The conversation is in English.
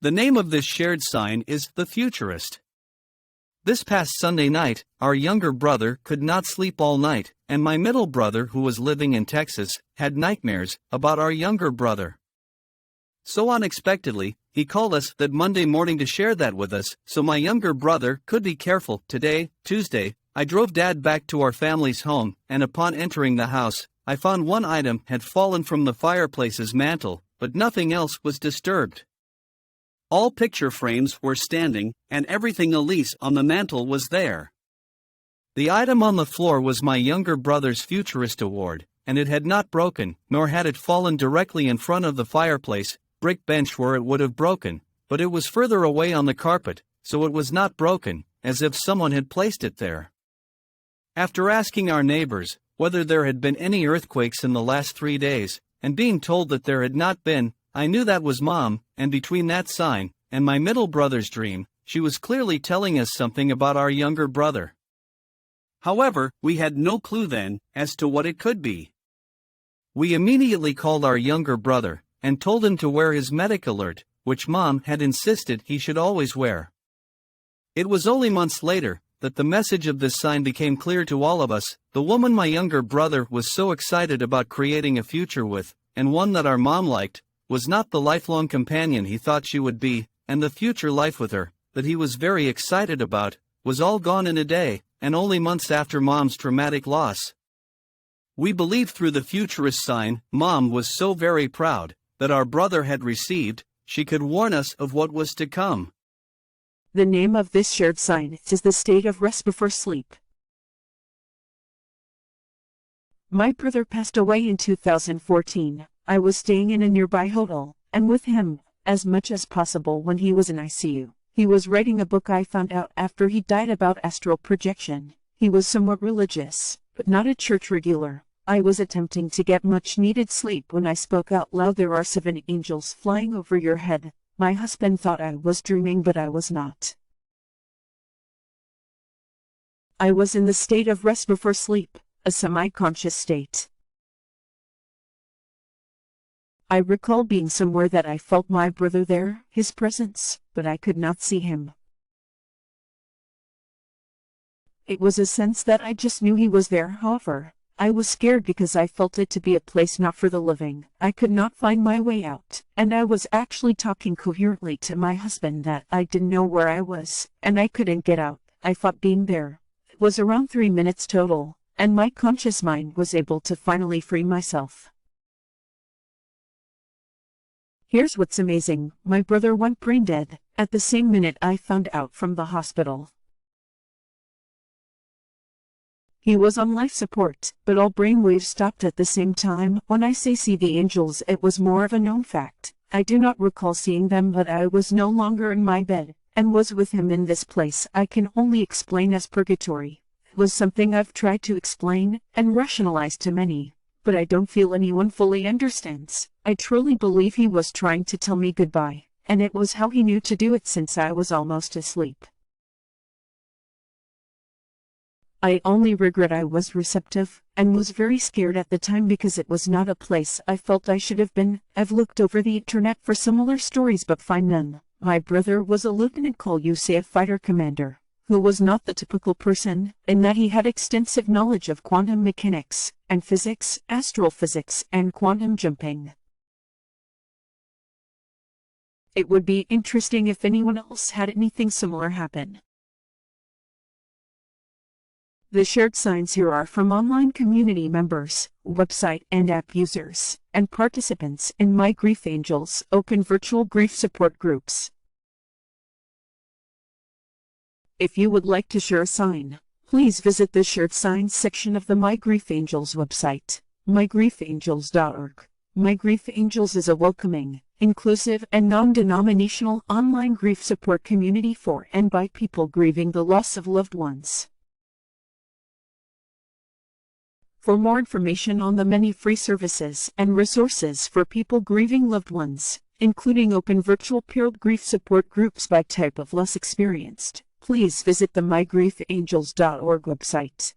The name of this shared sign is the Futurist. This past Sunday night, our younger brother could not sleep all night, and my middle brother, who was living in Texas, had nightmares about our younger brother. So unexpectedly, he called us that Monday morning to share that with us, so my younger brother could be careful. Today, Tuesday, I drove Dad back to our family's home, and upon entering the house, I found one item had fallen from the fireplace's mantel, but nothing else was disturbed. All picture frames were standing, and everything Elise on the mantel was there. The item on the floor was my younger brother's Futurist award, and it had not broken, nor had it fallen directly in front of the fireplace brick bench where it would have broken, but it was further away on the carpet, so it was not broken, as if someone had placed it there. After asking our neighbors whether there had been any earthquakes in the last 3 days, and being told that there had not been, I knew that was Mom, and between that sign and my middle brother's dream, she was clearly telling us something about our younger brother. However, we had no clue then as to what it could be. We immediately called our younger brother and told him to wear his medic alert, which Mom had insisted he should always wear. It was only months later that the message of this sign became clear to all of us. The woman my younger brother was so excited about creating a future with, and one that our mom liked, was not the lifelong companion he thought she would be, and the future life with her, that he was very excited about, was all gone in a day, and only months after Mom's traumatic loss. We believed through the Futurist sign Mom was so very proud that our brother had received, she could warn us of what was to come. The name of this shared sign is the state of rest before sleep. My brother passed away in 2014. I was staying in a nearby hotel, and with him, as much as possible when he was in ICU. He was writing a book I found out after he died about astral projection. He was somewhat religious, but not a church regular. I was attempting to get much needed sleep when I spoke out loud, "There are 7 angels flying over your head." My husband thought I was dreaming, but I was not. I was in the state of rest before sleep, a semi-conscious state. I recall being somewhere that I felt my brother there, his presence, but I could not see him. It was a sense that I just knew he was there. However, I was scared because I felt it to be a place not for the living. I could not find my way out, and I was actually talking coherently to my husband that I didn't know where I was, and I couldn't get out. I fought being there. It was around 3 minutes total, and my conscious mind was able to finally free myself. Here's what's amazing. My brother went brain dead at the same minute I found out from the hospital. He was on life support, but all brainwaves stopped at the same time. When I say see the angels, it was more of a known fact. I do not recall seeing them, but I was no longer in my bed, and was with him in this place I can only explain as purgatory. It was something I've tried to explain and rationalize to many, but I don't feel anyone fully understands. I truly believe he was trying to tell me goodbye, and it was how he knew to do it since I was almost asleep. I only regret I was receptive, and was very scared at the time because it was not a place I felt I should have been. I've looked over the internet for similar stories but find none. My brother was a Lieutenant Colonel, a fighter commander, who was not the typical person, in that he had extensive knowledge of quantum mechanics, and physics, astrophysics, and quantum jumping. It would be interesting if anyone else had anything similar happen. The shared signs here are from online community members, website and app users, and participants in My Grief Angels open virtual grief support groups. If you would like to share a sign, please visit the shared signs section of the My Grief Angels website, mygriefangels.org. My Grief Angels is a welcoming, inclusive, and non-denominational online grief support community for and by people grieving the loss of loved ones. For more information on the many free services and resources for people grieving loved ones, including open virtual peer grief support groups by type of loss experienced, please visit the mygriefangels.org website.